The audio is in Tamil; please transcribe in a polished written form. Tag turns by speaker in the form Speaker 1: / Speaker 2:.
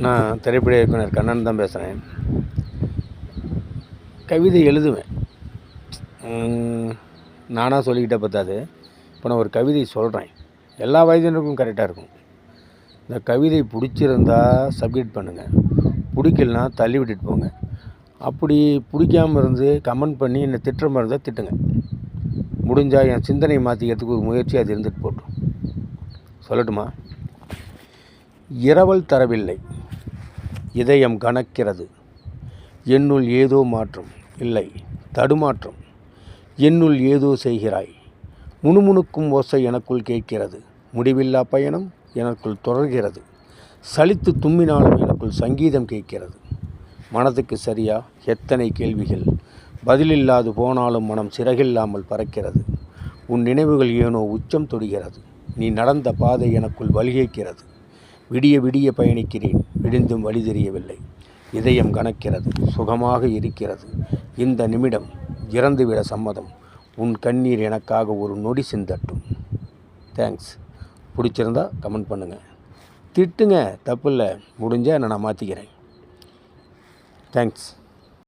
Speaker 1: நான் திரைப்பட இயக்குனர் கண்ணன் தான் பேசுகிறேன். கவிதை எழுதுவேன். நானாக சொல்லிக்கிட்ட பத்தாது. இப்போ நான் ஒரு கவிதை சொல்கிறேன், எல்லா வயதினருக்கும் கரெக்டாக இருக்கும். இந்த கவிதை பிடிச்சிருந்தா சப்மிட் பண்ணுங்கள், பிடிக்கலனா தள்ளி விட்டுட்டு போங்க. அப்படி பிடிக்காமல் இருந்து கமெண்ட் பண்ணி என்னை திட்டுற மாதிரி இருந்தால் திட்டுங்க. முடிஞ்சால் என் சிந்தனையை மாற்றிக்கிறதுக்கு ஒரு முயற்சி அது இருந்துட்டு போட்டோம். சொல்லட்டுமா? இரவல் தரவில்லை, இதயம் கனக்கிறது. என்னுள் ஏதோ மாற்றம், இல்லை தடுமாற்றம். என்னுள் ஏதோ செய்கிறாய். முணுமுணுக்கும் ஓசை எனக்குள் கேட்கிறது. முடிவில்லா பயணம் எனக்குள் தொடர்கிறது. சலித்து தும்மினாலும் எனக்குள் சங்கீதம் கேட்கிறது. மனதுக்கு சரியா எத்தனை கேள்விகள், பதிலில்லாது போனாலும் மனம் சிறகில்லாமல் பறக்கிறது. உன் நினைவுகள் ஏனோ உச்சம் தொடுகிறது. நீ நடந்த பாதை எனக்குள் வலிகைக்கிறது. விடிய விடிய பயணிக்கிறேன், விடிந்தும் வழி தெரியவில்லை. இதயம் கனக்கிறது, சுகமாக இருக்கிறது. இந்த நிமிடம் இறந்துவிட சம்மதம். உன் கண்ணீர் எனக்காக ஒரு நொடி சிந்தட்டும். தேங்க்ஸ். பிடிச்சிருந்தா கமெண்ட் பண்ணுங்கள், திட்டுங்க, தப்பு இல்லை. முடிஞ்சால் நான் மாற்றிக்கிறேன். தேங்க்ஸ்.